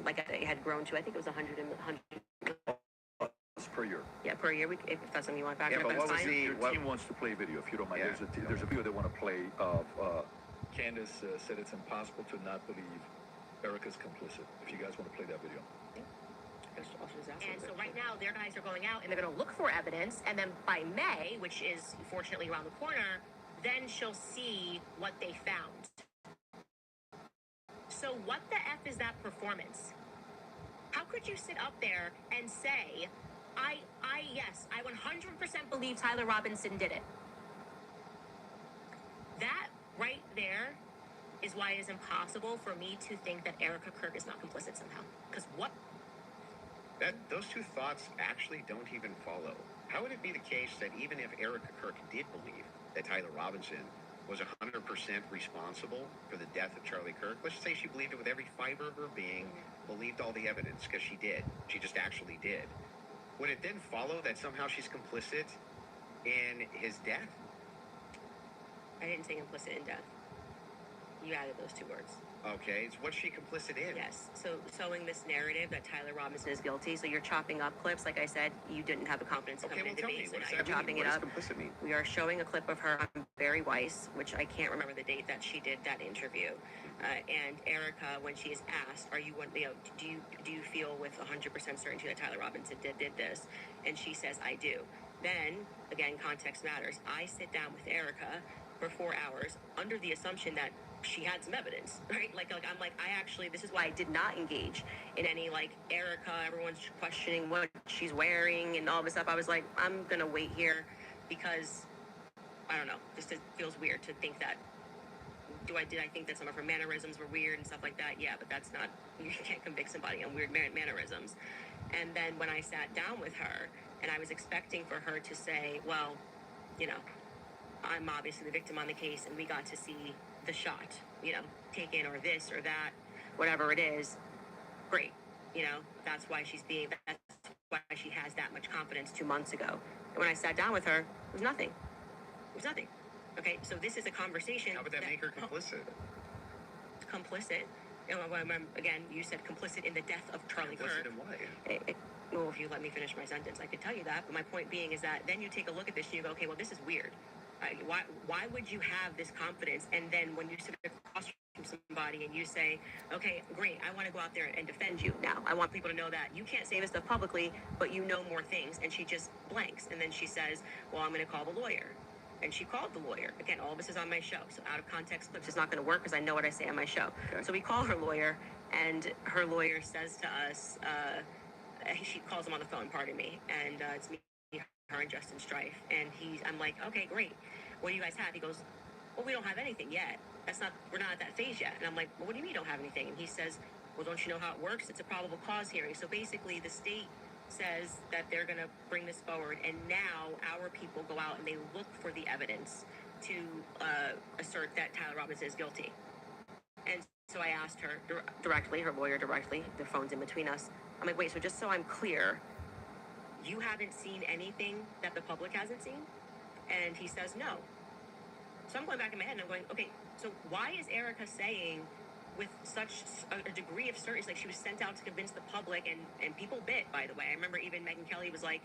Like it had grown to, I think it was 100 per year. Yeah, per year. If that's something you want to factor, but what was your team wants to play video, if you don't mind. Yeah. There's a video they want to play of Candace said it's impossible to not believe Erica's complicit. If you guys want to play that video. And so right now, their guys are going out and they're going to look for evidence. And then by May, which is fortunately around the corner, then she'll see what they found. So what the F is that performance? How could you sit up there and say, yes, I 100% believe Tyler Robinson did it? That right there is why it is impossible for me to think that Erica Kirk is not complicit somehow. Because what? Those two thoughts actually don't even follow. How would it be the case that even if Erica Kirk did believe that Tyler Robinson was 100% responsible for the death of Charlie Kirk, let's say she believed it with every fiber of her being, believed all the evidence, because she did. She just actually did. Would it then follow that somehow she's complicit in his death? I didn't say complicit in death. You added those two words. Okay, it's what's she complicit in? Yes, so sowing this narrative that Tyler Robinson is guilty. So you're chopping up clips. Like I said, you didn't have the confidence to come into debate, so now you're chopping it up. What does complicit mean? We are showing a clip of her on Barry Weiss, which I can't remember the date that she did that interview. And Erica, when she is asked, do you feel with 100% certainty that Tyler Robinson did this? And she says, I do. Then, again, context matters. I sit down with Erica for 4 hours under the assumption that she had some evidence, right? I'm like, this is why I did not engage in any, Erica, everyone's questioning what she's wearing and all this stuff. I was like, I'm going to wait here because, I don't know, just it feels weird to think that, did I think that some of her mannerisms were weird and stuff like that? Yeah, but that's not, you can't convict somebody on weird mannerisms. And then when I sat down with her, and I was expecting for her to say, well, I'm obviously the victim on the case, and we got to see the shot, taken, or this or that, whatever it is. Great. That's why that's why she has that much confidence 2 months ago. And when I sat down with her, it was nothing. It was nothing. Okay, so this is a conversation. How would that make her complicit? Complicit? Again, you said complicit in the death of Charlie Kirk. Complicit in what? Well, if you let me finish my sentence, I could tell you that. But my point being is that then you take a look at this and you go, okay, well, this is weird. Why would you have this confidence? And then when you sit across from somebody and you say, okay, great, I want to go out there and defend you now. I want people to know that you can't say this stuff publicly, but you know more things. And she just blanks. And then she says, well, I'm going to call the lawyer. And she called the lawyer. Again, all this is on my show. So out of context clips is not going to work because I know what I say on my show. Okay. So we call her lawyer, and her lawyer says to us, she calls him on the phone, pardon me, and it's me, her, and Justin Strife. And I'm like, okay, great. What do you guys have? He goes, well, we don't have anything yet. We're not at that phase yet. And I'm like, well, what do you mean you don't have anything? And he says, well, don't you know how it works? It's a probable cause hearing. So basically the state says that they're going to bring this forward, and now our people go out and they look for the evidence to assert that Tyler Robinson is guilty. And so I asked her directly, her lawyer directly, the phone's in between us. I'm like, wait, so just so I'm clear, you haven't seen anything that the public hasn't seen? And he says no. So I'm going back in my head and I'm going, okay, so why is Erica saying with such a degree of certainty, like she was sent out to convince the public, and people bit, by the way. I remember even Megyn Kelly was like,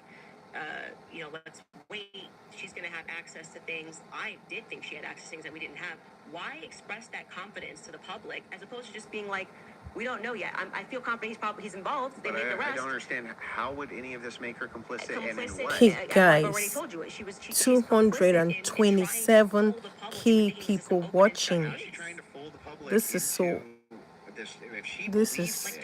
let's wait. She's going to have access to things. I did think she had access to things that we didn't have. Why express that confidence to the public as opposed to just being like, we don't know yet. I feel confident he's involved. They made the arrest. I don't understand. How would any of this make her complicit? And in what? Guys, I've already told you it. She's 227 key people watching. This is so. This is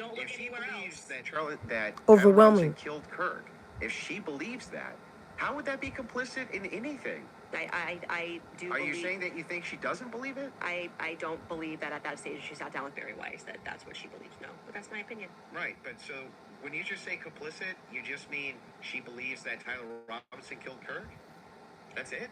overwhelming. Killed Kirk. If she believes that, how would that be complicit in anything? I do. Are you saying that you think she doesn't believe it? I don't believe that at that stage she sat down with Barry Weiss that's what she believes. No, but that's my opinion. Right, but so when you just say complicit, you just mean she believes that Tyler Robinson killed Kirk? That's it?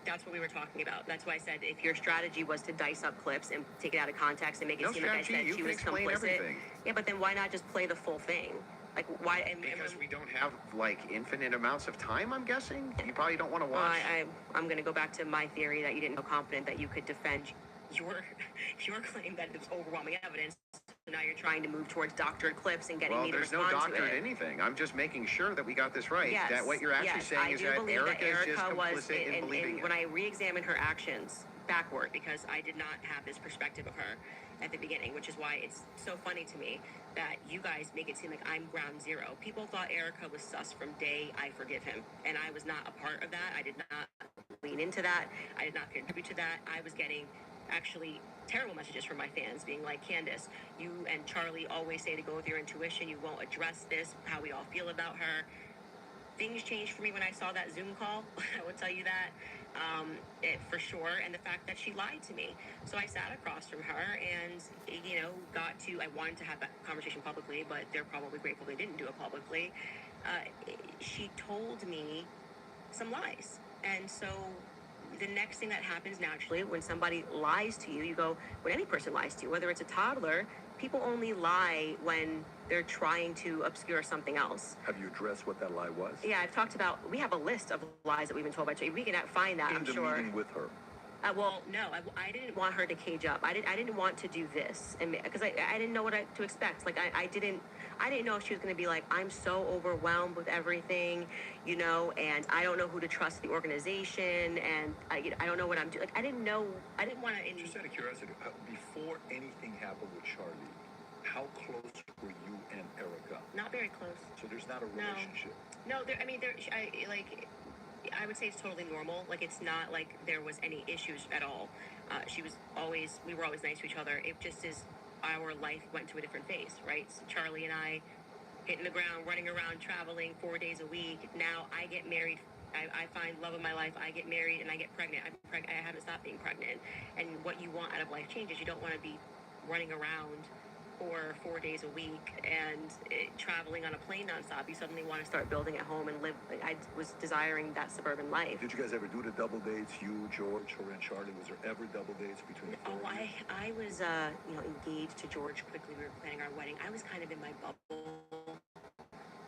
That's what we were talking about. That's why I said if your strategy was to dice up clips and take it out of context and make it seem like I said she was complicit. Everything. Yeah, but then why not just play the full thing? Like why? Because we don't have infinite amounts of time. I'm guessing you probably don't want to watch. I'm going to go back to my theory that you didn't feel confident that you could defend your claim that there's overwhelming evidence. now you're trying to move towards doctored clips and getting Well, me to there's no respond to doctorate it. anything. I'm just making sure that we got this right. Yes, That what you're actually saying I is do that believe that Erica is just Erica was, complicit in believing it. when I re-examined her actions backward, because I did not have this perspective of her at the beginning, which is why it's so funny to me that you guys make it seem like I'm ground zero. People thought Erica was sus from day I forgive him, and I was not a part of that. I did not lean into that. I did not contribute to that. I was getting actually terrible messages from my fans being like, Candace, you and Charlie always say to go with your intuition. You won't address this, how we all feel about her. Things changed for me when I saw that Zoom call. I will tell you that for sure. And the fact that she lied to me. So I sat across from her and, I wanted to have that conversation publicly, but they're probably grateful they didn't do it publicly. She told me some lies. And so the next thing that happens naturally when somebody lies to you, when any person lies to you, whether it's a toddler, people only lie when they're trying to obscure something else. Have you addressed what that lie was? Yeah, I've talked about, we have a list of lies that we've been told by Charlie. We can find that, I'm sure. In the meeting with her? Well, no, I didn't want her to cage up. I didn't want to do this, and because I didn't know what to expect. Like I didn't know if she was going to be like, I'm so overwhelmed with everything, and I don't know who to trust the organization, and I don't know what I'm doing. Like I didn't know. I didn't want to. Just out of curiosity, before anything happened with Charlie, how close were you and Erica? Not very close. So there's not a relationship. No, I would say it's totally normal. Like, it's not like there was any issues at all. We were always nice to each other. It just is, our life went to a different phase, right? So Charlie and I hitting the ground, running around, traveling 4 days a week. Now I get married. I find love of my life. I get married and I get pregnant. I haven't stopped being pregnant. And what you want out of life changes. You don't want to be running around for 4 days a week and traveling on a plane nonstop. You suddenly want to start building at home and live. I was desiring that suburban life. Did you guys ever do the double dates? You, George, her, and Charlie? Was there ever double dates between the four of you? I was engaged to George quickly. We were planning our wedding. I was kind of in my bubble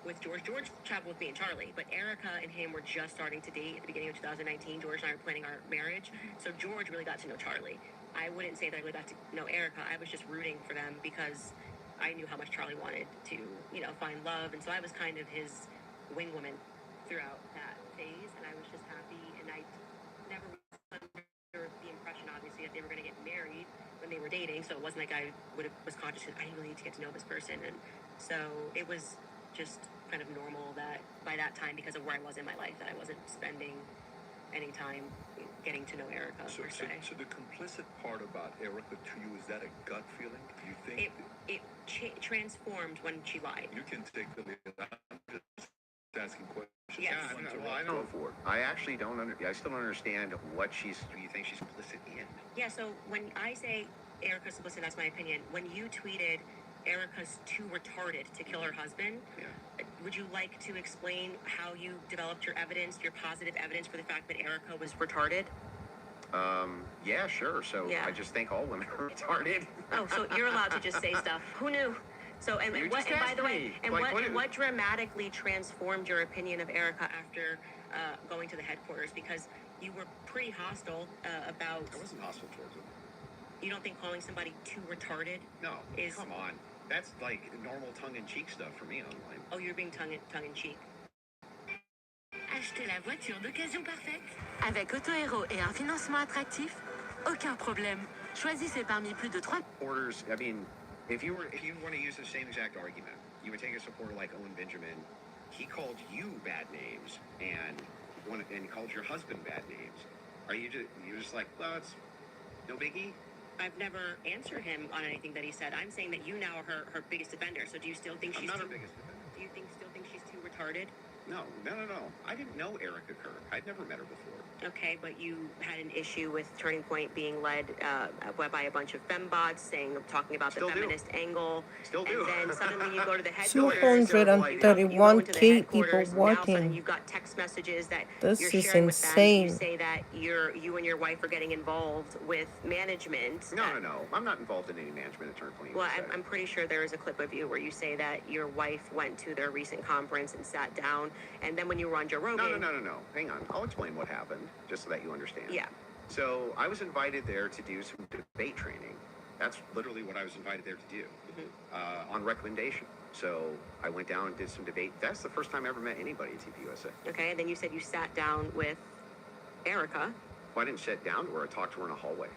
with George. George traveled with me and Charlie, but Erica and him were just starting to date at the beginning of 2019. George and I were planning our marriage, so George really got to know Charlie. I wouldn't say that I really got to know Erica. I was just rooting for them because I knew how much Charlie wanted to, find love. And so I was kind of his wing woman throughout that phase. And I was just happy. And I never was under the impression, obviously, that they were going to get married when they were dating. So it wasn't like I was conscious that I really need to get to know this person. And so it was just kind of normal that by that time, because of where I was in my life, that I wasn't spending any time getting to know Erica, so the complicit part about Erica to you, is that a gut feeling? Do you think it transformed when she lied? You can take the lead. I'm just asking questions. Yes. I don't. I actually don't. I still don't understand what you think she's complicit in. Yeah. So when I say Erica's complicit, that's my opinion. When you tweeted Erica's too retarded to kill her husband, would you like to explain how you developed your evidence, your positive evidence for the fact that Erica was retarded? Yeah, sure. So I just think all women are retarded. Oh, so you're allowed to just say stuff. Who knew? So, and by the way, what dramatically transformed your opinion of Erica after going to the headquarters? Because you were pretty hostile about. I wasn't hostile towards him. You don't think calling somebody too retarded? No. Come on. That's like normal tongue-in-cheek stuff for me online. Oh, you're being tongue-in-cheek. Acheter la voiture d'occasion parfaite. Avec Auto-Héros et un financement attractif, aucun problème. Choisissez parmi plus de 3... Supporters, I mean, if you want to use the same exact argument, you would take a supporter like Owen Benjamin. He called you bad names and called your husband bad names. Are you just like, well, it's no biggie? I've never answered him on anything that he said. I'm saying that you now are her biggest defender. So do you still think I'm not her biggest defender. Do you still think she's too retarded? No. I didn't know Erica Kirk. I'd never met her before. Okay, but you had an issue with Turning Point being led by a bunch of fembots talking about the feminist angle. Still do. And then suddenly you go to the headquarters. 231K people watching. You've got text messages that this you're is sharing insane. with them. You say that you and your wife are getting involved with management. No. I'm not involved in any management at Turning Point. Well, I'm pretty sure there is a clip of you where you say that your wife went to their recent conference and sat down, and then when you were on Joe Rogan... No. Hang on. I'll explain what happened, just so that you understand. Yeah. So I was invited there to do some debate training, That's literally what I was invited there to do, on recommendation. So I went down and did some debate. That's the first time I ever met anybody at TPUSA. Okay, and then you said you sat down with Erica. Well, I didn't sit down to her. I talked to her in a hallway.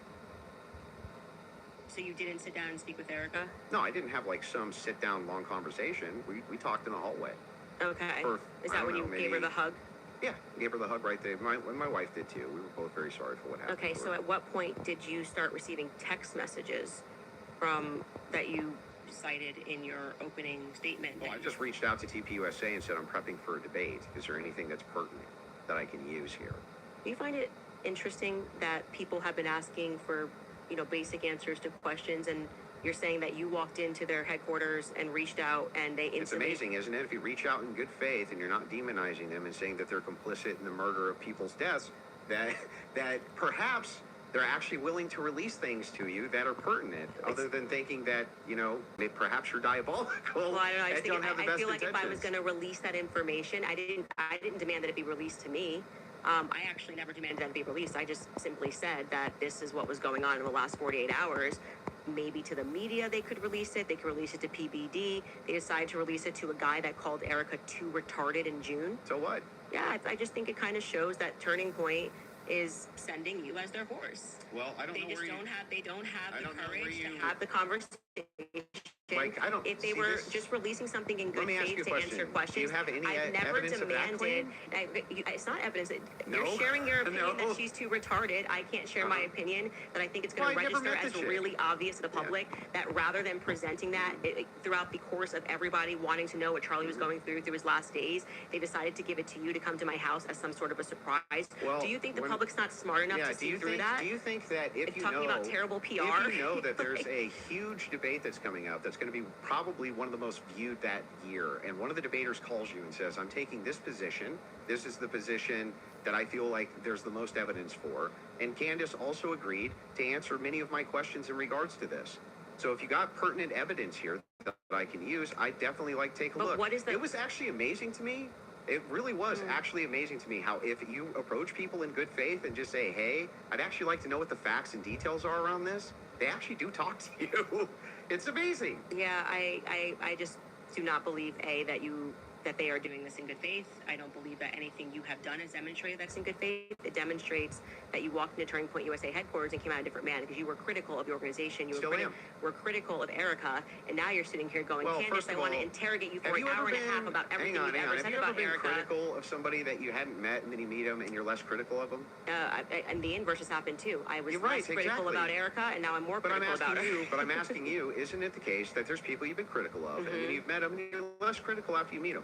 So you didn't sit down and speak with Erica? No, I didn't have like some sit-down long conversation. We talked in a hallway. Okay. For, Is that when you gave her the hug? Yeah, I gave her the hug right there. My wife did too. We were both very sorry for what happened. Okay, so at what point did you start receiving text messages from that you cited in your opening statement? Well, I just reached out to TPUSA and said I'm prepping for a debate. Is there anything that's pertinent that I can use here? Do you find it interesting that people have been asking for, basic answers to questions, and you're saying that you walked into their headquarters and reached out and they instantly... It's amazing, isn't it? If you reach out in good faith and you're not demonizing them and saying that they're complicit in the murder of people's deaths, that perhaps they're actually willing to release things to you that are pertinent, other than thinking that, perhaps you're diabolical. Well, I don't know. I feel like intentions. if I was going to release that information, I didn't demand that it be released to me. I actually never demanded that it be released. I just simply said that this is what was going on in the last 48 hours. Maybe to the media they could release it. They could release it to PBD. They decided to release it to a guy that called Erica too retarded in June. So what? Yeah, I just think it kind of shows that Turning Point is sending you as their horse. Well, I don't know where They don't have the know courage where to you- have the conversation. Like, I don't If they see were this- just releasing something in Let good me ask faith you a to question. answer questions, Do you have any I've never evidence of that demanded. claim? It's not evidence. No. You're sharing your opinion No. that she's too retarded. I can't share my opinion that I think it's going Well, to I never register met as the chick. really obvious to the public. That rather than presenting that throughout the course of everybody wanting to know what Charlie was going through his last days, they decided to give it to you to come to my house as some sort of a surprise. Well, do you think the public's not smart enough to see through that? Do you think that if you Talking know about terrible PR. if you know that there's a huge debate that's coming out that's going to be probably one of the most viewed that year, and one of the debaters calls you and says, I'm taking this position, this is the position that I feel like there's the most evidence for, and Candace also agreed to answer many of my questions in regards to this. So if you got pertinent evidence here that I can use, I'd definitely like to take a look. What is the... It was actually amazing to me. It really was actually amazing to me how if you approach people in good faith and just say, hey, I'd actually like to know what the facts and details are around this, they actually do talk to you. It's amazing. Yeah, I just do not believe, that they are doing this in good faith. I don't believe that anything you have done is demonstrated that's in good faith. It demonstrates that you walked into Turning Point USA headquarters and came out a different man because you were critical of the organization. You were critical of Erica, and now you're sitting here going, Well, Candace, first I of want to all, interrogate you for an hour and a half about everything you've ever said Have you about ever been Erica. critical of somebody that you hadn't met and then you meet them and you're less critical of them? And the inverse has happened too. I was You're right, less critical exactly. about Erica, and now I'm more But I'm critical about her. but I'm asking you, isn't it the case that there's people you've been critical of and then you've met them and you're less critical after you meet them?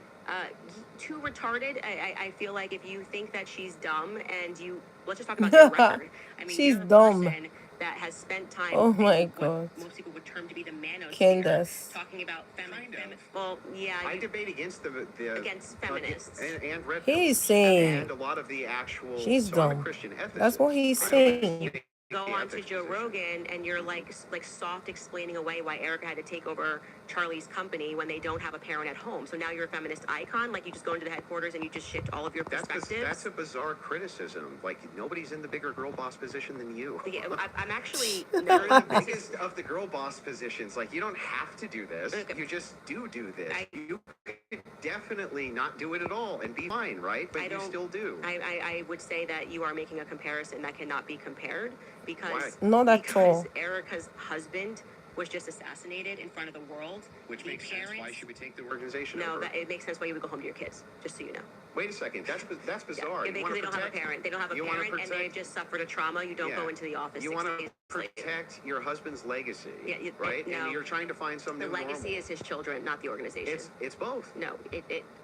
Too retarded. I feel like if you think that she's dumb and let's just talk about your record. I mean, She's you're a dumb. person that has spent time. Oh my in what God. most people would term to be the manosphere, Candace. talking about Kind of. well, yeah, I debate against the against feminists. and red He's pillars, saying and a lot of the actual she's dumb. Christian ethicists. That's what he's I don't saying. think Go the on to ethics Joe position. Rogan and you're like soft explaining away why Erica had to take over Charlie's company when they don't have a parent at home. So now you're a feminist icon. Like you just go into the headquarters and you just shift all of your perspectives. That's a bizarre criticism. Like nobody's in the bigger girl boss position than you. Yeah, I'm actually You're the biggest of the girl boss positions. Like you don't have to do this. Okay. You just do this. You could definitely not do it at all and be fine, right? But you still do. I would say that you are making a comparison that cannot be compared because Not at all. Erica's husband was just assassinated in front of the world. Which The makes sense. Why parents- should we take the organization No, over? it makes sense why you would go home to your kids, just so you know. Wait a second. That's bizarre. Yeah, because they don't have a parent. They don't have a You wanna parent, and they've protect- just suffered a trauma. You don't Yeah. go into the office. You 6 want days to later. protect your husband's legacy, Yeah, right? no. And you're trying to find some The new legacy normal. is his children, not the organization. It's both. No,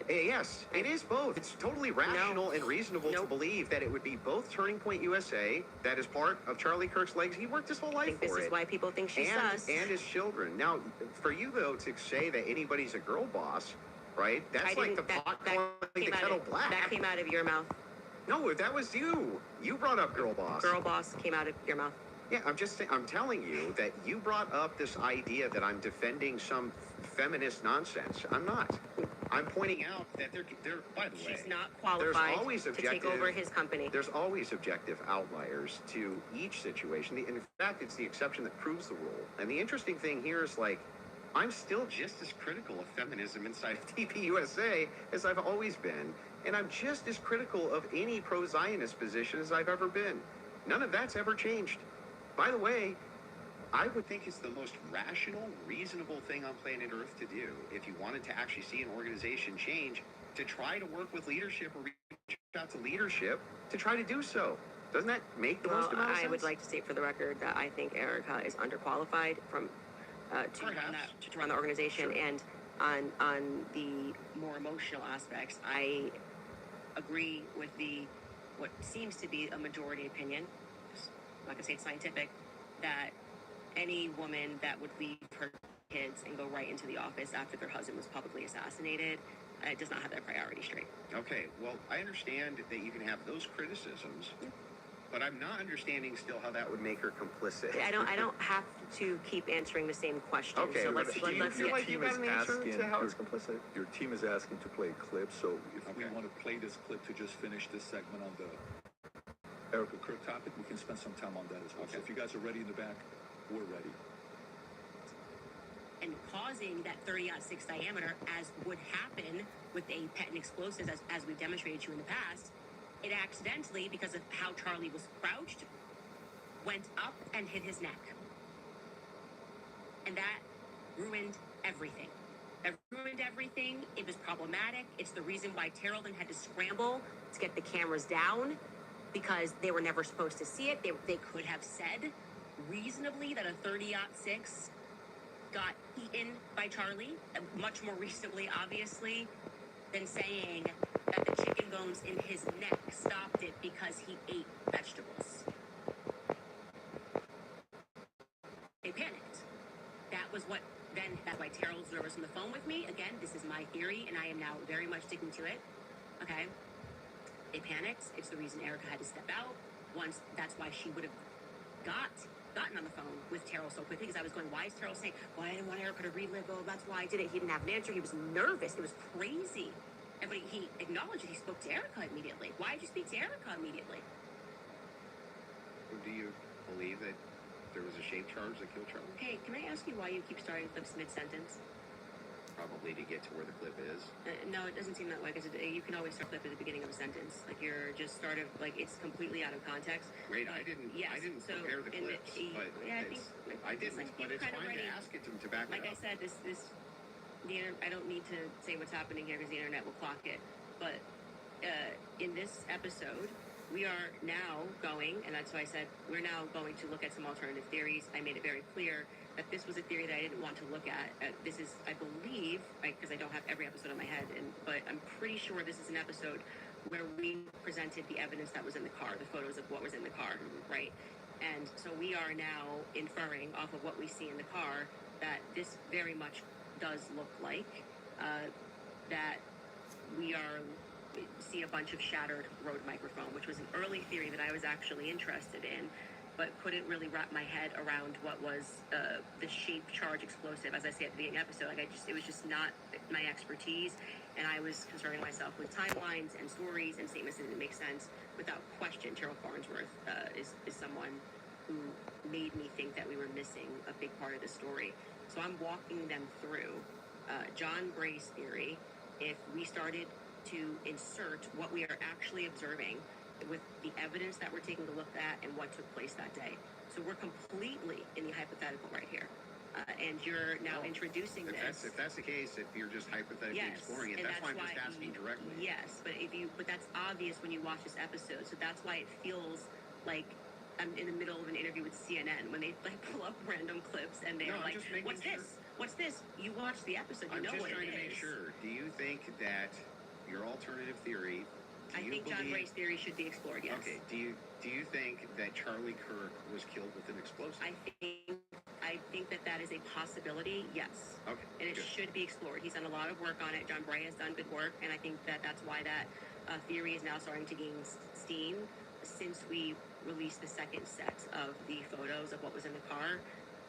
Yes, it is both. It's totally rational and reasonable to Nope. believe that it would be both Turning Point USA, that is part of Charlie Kirk's legacy. He worked his whole I life think this for is it. why people think she's sus. And his children. Now, for you, though, to say that anybody's a girl boss, right? I That's like the didn't- pot calling the came out kettle of- black. That came out of your mouth. No, that was you. You brought up girl boss. Girl boss came out of your mouth. Yeah, I'm telling you that you brought up this idea that I'm defending some feminist nonsense. I'm not. I'm pointing out that they're by the way, She's not qualified to take over his company. There's always objective outliers to each situation. In fact, it's the exception that proves the rule. And the interesting thing here is, like, I'm still just as critical of feminism inside of TP USA as I've always been. And I'm just as critical of any pro-Zionist position as I've ever been. None of that's ever changed. By the way, I would think it's the most rational, reasonable thing on planet Earth to do if you wanted to actually see an organization change, to try to work with leadership or reach out to leadership to try to do so. Doesn't that make the most amount of sense? I would like to state for the record that I think Erica is underqualified from to run the organization. Sure. And on the more emotional aspects, I agree with what seems to be a majority opinion. I'm not gonna say it's scientific, that any woman that would leave her kids and go right into the office after their husband was publicly assassinated does not have their priorities straight. Okay, well, I understand that you can have those criticisms, but I'm not understanding still how that would make her complicit. I don't have to keep answering the same question. Okay, so let's feel like you got an answer to how it's complicit. Your team is asking to play a clip, so if we want to play this clip to just finish this segment on the Erica Kirk topic, we can spend some time on that as well. Okay. So if you guys are ready in the back, we're ready. And causing that 30-06 diameter, as would happen with a patent explosives, as we've demonstrated to you in the past, it accidentally, because of how Charlie was crouched, went up and hit his neck. And that ruined everything. That ruined everything. It was problematic. It's the reason why Terrell then had to scramble to get the cameras down, because they were never supposed to see it. They could have said reasonably that a 30-06 got eaten by Charlie, much more reasonably, obviously, than saying that the chicken bones in his neck stopped it because he ate vegetables. They panicked. That's why Terrell was nervous on the phone with me. Again, this is my theory, and I am now very much sticking to it. Okay? They panicked. It's the reason Erica had to step out. That's why she would have gotten on the phone with Terrell so quickly, because I was going, why is Terrell saying, well, I didn't want Erica to relive, oh, that's why I did it. He didn't have an answer. He was nervous. It was crazy. But he acknowledged it. He spoke to Erica immediately. Why did you speak to Erica immediately? Do you believe that there was a shape charge that killed Charlie? Hey, can I ask you why you keep starting clips mid-sentence? Probably to get to where the clip is. No, it doesn't seem that way, because you can always start clip at the beginning of a sentence. Like, you're just it's completely out of context. Wait, I didn't compare the clips, but I didn't, but it's fine to ask it to back it up. Like I said, I don't need to say what's happening here because the internet will clock it. But in this episode, we are now going, and that's why I said we're now going to look at some alternative theories. I made it very clear that this was a theory that I didn't want to look at. This is, I believe, because I don't have every episode in my head, but I'm pretty sure this is an episode where we presented the evidence that was in the car, the photos of what was in the car, right? And so we are now inferring off of what we see in the car that this very much does look like that we see a bunch of shattered Rode microphone, which was an early theory that I was actually interested in, but couldn't really wrap my head around what was the shape charge explosive. As I say at the beginning of the episode, it was just not my expertise, and I was concerning myself with timelines and stories and statements that didn't make sense. Without question, Terrell Farnsworth is someone who made me think that we were missing a big part of the story. So I'm walking them through John Bray's theory. If we started to insert what we are actually observing with the evidence that we're taking a look at and what took place that day. So we're completely in the hypothetical right here. And you're now introducing this. If that's the case, if you're just hypothetically exploring it, that's why I'm just asking directly. Yes, but that's obvious when you watch this episode. So that's why it feels like I'm in the middle of an interview with CNN when they pull up random clips and they're like, "What's this? What's this?" You watch the episode, you know what it is. I'm just trying to make sure. Do you think that your alternative theory? I think John Bray's theory should be explored. Yes. Okay. Do you think that Charlie Kirk was killed with an explosive? I think that is a possibility. Yes. Okay. And it should be explored. He's done a lot of work on it. John Bray has done good work, and I think that's why that theory is now starting to gain steam since we released the second set of the photos of what was in the car.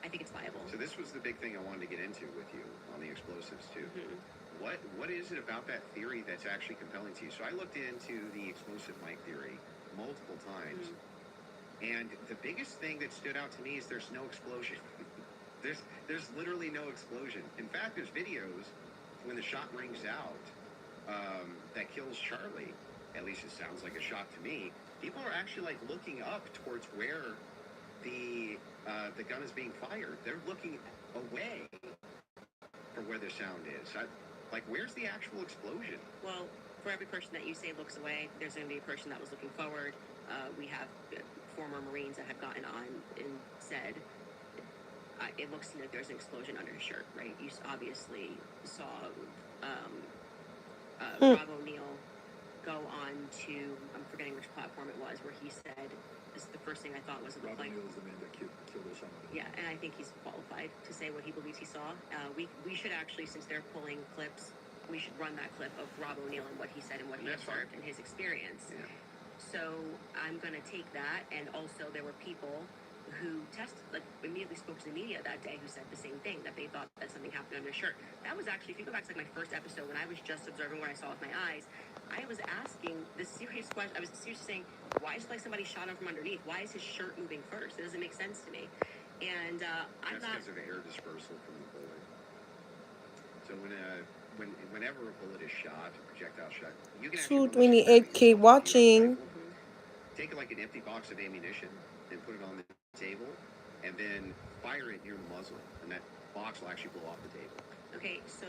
I think it's viable. So this was the big thing I wanted to get into with you on the explosives too. Mm-hmm. what is it about that theory that's actually compelling to you? So I looked into the explosive mic theory multiple times, and the biggest thing that stood out to me is there's no explosion. there's literally no explosion. In fact, there's videos when the shot rings out that kills Charlie. At least it sounds like a shot to me. People are actually like looking up towards where the gun is being fired. They're looking away from where the sound is. Like, where's the actual explosion? Well, for every person that you say looks away, there's going to be a person that was looking forward. We have former Marines that have gotten on and said, it looks like there's an explosion under his shirt, right? You obviously saw Rob O'Neill go on to, I'm forgetting which platform it was, where he said, this is the first thing I thought was it looked like. Rob O'Neill is the man that killed Osama. Yeah, and I think he's qualified to say what he believes he saw. We should actually, since they're pulling clips, we should run that clip of Rob O'Neill and what he said and what he observed and his experience. Yeah. So I'm going to take that, and also there were people who immediately spoke to the media that day who said the same thing, that they thought that something happened under their shirt. That was actually, if you go back to like my first episode when I was just observing what I saw with my eyes, I was asking the serious question. I was seriously saying, why is it like somebody shot him from underneath? Why is his shirt moving first? It doesn't make sense to me. And I'm not. That's because of air dispersal from the bullet. So whenever a bullet is shot, a projectile shot, you can actually 228K watching. Take like an empty box of ammunition and put it on the table, and then fire it near the muzzle, and that box will actually blow off the table. Okay, so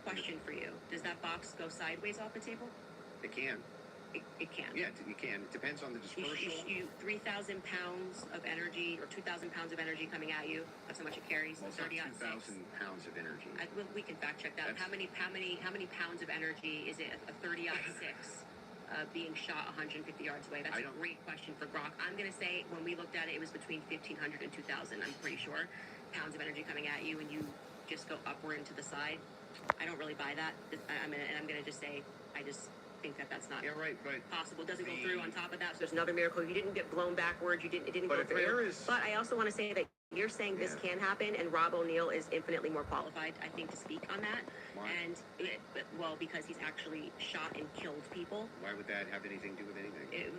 question for you: does that box go sideways off the table? It can. It can. Yeah, it can. It depends on the dispersal. You 3,000 pounds of energy or 2,000 pounds of energy coming at you. That's how much it carries. Well, 30-06. 2,000 pounds of energy. We can fact check that. How many pounds of energy is it? A 30-06 being shot 150 yards away. That's a great question for Brock. I'm gonna say when we looked at it, it was between 1,500 and 2,000. I'm pretty sure pounds of energy coming at you, and you just go upward and to the side. I don't really buy that. I'm gonna just say I just think that that's not possible. It doesn't go through. On top of that, so there's another miracle. You didn't get blown backwards. It didn't go through. But I also want to say that you're saying this can happen, and Rob O'Neill is infinitely more qualified, I think, to speak on that. Why? And because he's actually shot and killed people. Why would that have anything to do with anything?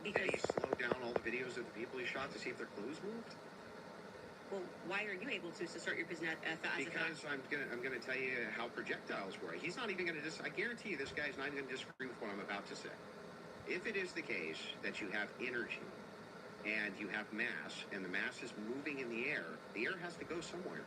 Because did he slow down all the videos of the people he shot to see if their clothes moved? Well, why are you able to assert your position Because I'm gonna tell you how projectiles work. He's not even gonna I guarantee you this guy's not even gonna disagree with what I'm about to say. If it is the case that you have energy and you have mass, and the mass is moving in the air has to go somewhere.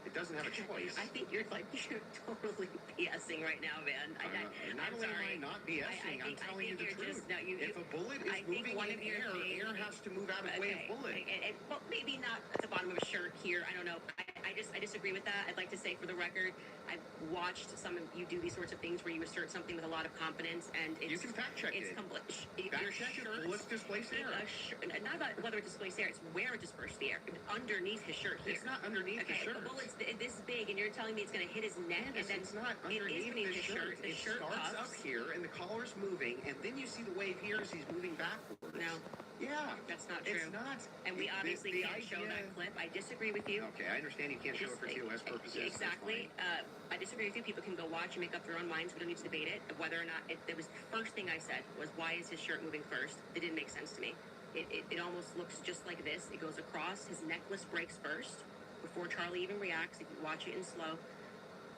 It doesn't have a choice. I think you're totally BSing right now, man. I'm sorry. Am I not BSing? I'm telling you the truth. If a bullet is moving in air has to move out of the way of bullet. Well, maybe not at the bottom of a shirt here. I don't know. I disagree with that. I'd like to say for the record, I've watched some of you do these sorts of things where you assert something with a lot of confidence, and you can fact check it. Your shirt displays air. Not about whether it displays air. It's where it disperses the air. Underneath his shirt here. It's not underneath the shirt. The bullet's this big, and you're telling me it's going to hit his neck, and then it's not underneath the shirt. It starts up here, and the collar's moving, and then you see the wave here as he's moving backwards. No. Yeah. That's not true. It's not. And we obviously can't show that clip. I disagree with you. Okay, I understand you can't show it for TOS purposes. Exactly. I disagree with you. People can go watch and make up their own minds. We don't need to debate it. Whether or not it was the first thing I said was, why is his shirt moving first? It didn't make sense to me. It almost looks just like this. It goes across. His necklace breaks first before Charlie even reacts. If you watch it in slow,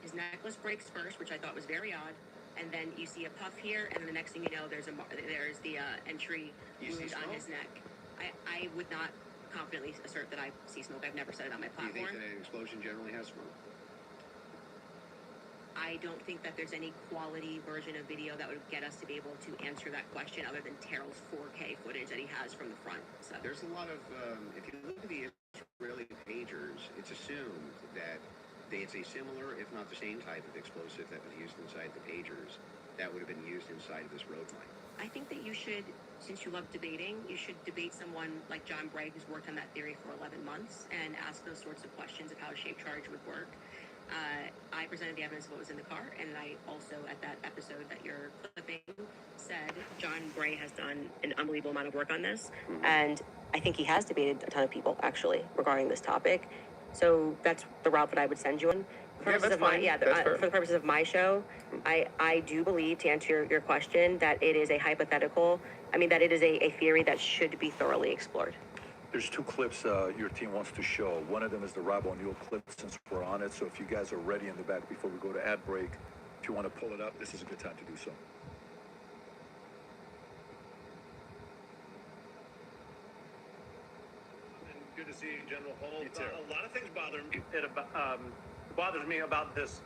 his necklace breaks first, which I thought was very odd. And then you see a puff here, and then the next thing you know, there's the entry wound on his neck. I would not confidently assert that I see smoke. I've never said it on my platform. Do you think that an explosion generally has smoke? I don't think that there's any quality version of video that would get us to be able to answer that question other than Terrell's 4K footage that he has from the front. So there's a lot of, if you look at the Israeli pagers, it's assumed that it's a similar, if not the same type of explosive that was used inside the pagers that would have been used inside of this road line. I think that you should, since you love debating, you should debate someone like John Bray, who's worked on that theory for 11 months, and ask those sorts of questions of how a shape charge would work. I presented the evidence of what was in the car, and I also, at that episode that you're clipping, said John Bray has done an unbelievable amount of work on this, and I think he has debated a ton of people, actually, regarding this topic. So that's the route that I would send you on. purposes that's of my, fine. yeah, That's fair. for the purposes of my show, I do believe, to answer your question, that it is a hypothetical. I mean, that it is a theory that should be thoroughly explored. There's two clips your team wants to show. One of them is the Rob O'Neill clip, since we're on it. So if you guys are ready in the back before we go to ad break, if you want to pull it up, this is a good time to do so. Good to see you, General Holt. You too. A lot of things bothers me about this.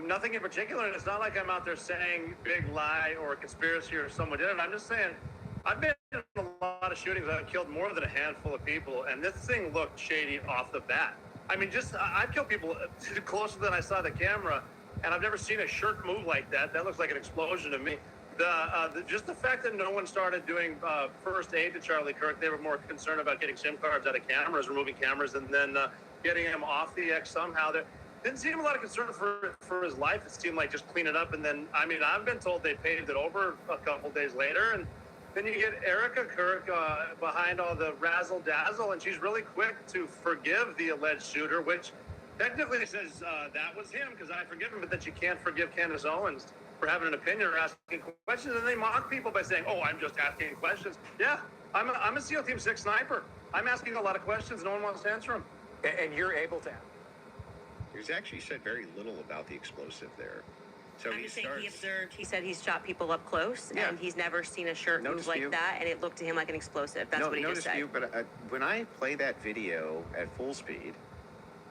Nothing in particular, and it's not like I'm out there saying big lie or conspiracy or someone did it. I'm just saying I've been in a lot of shootings. I've killed more than a handful of people, and this thing looked shady off the bat. I mean, I've killed people closer than I saw the camera, and I've never seen a shirt move like that. That looks like an explosion to me. Just the fact that no one started doing first aid to Charlie Kirk, they were more concerned about getting SIM cards out of cameras, removing cameras, and then getting him off the X somehow. There didn't seem a lot of concern for his life. It seemed like just clean it up, and then, I mean, I've been told they paved it over a couple days later, and then you get Erica Kirk behind all the razzle-dazzle, and she's really quick to forgive the alleged shooter, which technically says that was him, because I forgive him, but that you can't forgive Candace Owens for having an opinion or asking questions, and they mock people by saying, "Oh, I'm just asking questions." Yeah, I'm a SEAL Team 6 sniper. I'm asking a lot of questions. No one wants to answer them. And you're able to. He's actually said very little about the explosive there. So I'm just saying he observed, he said he's shot people up close, Yeah. and he's never seen a shirt No move like dispute. that, and it looked to him like an explosive. That's what he just said. But when I play that video at full speed,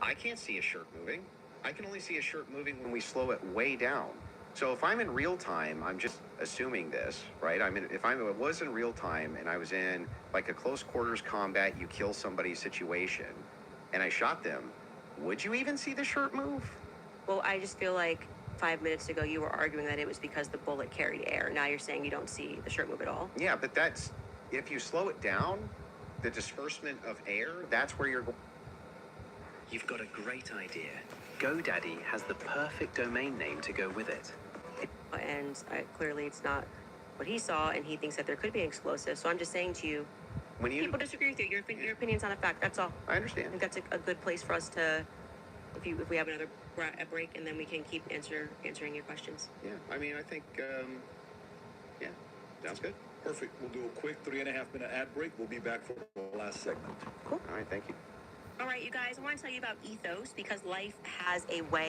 I can't see a shirt moving. I can only see a shirt moving when we slow it way down. So if I'm in real time, I'm just assuming this, right? If I was in real time and I was in like a close quarters combat, you kill somebody situation, and I shot them, would you even see the shirt move? Well, I just feel like 5 minutes ago you were arguing that it was because the bullet carried air. Now you're saying you don't see the shirt move at all. Yeah, but that's, if you slow it down, the disbursement of air, that's where you're going. You've got a great idea. GoDaddy has the perfect domain name to go with it. And clearly it's not what he saw, and he thinks that there could be an explosive. So I'm just saying to you, When you, people disagree with you. Your opinion's not a fact. That's all. I I understand. think that's a good place for us to, if we have another break, and then we can keep answering your questions. Yeah, I mean, I think, yeah, sounds good. Perfect. We'll do a quick 3.5-minute ad break. We'll be back for the last segment. Cool. All right, thank you. All right, you guys, I want to tell you about Ethos, because life has a way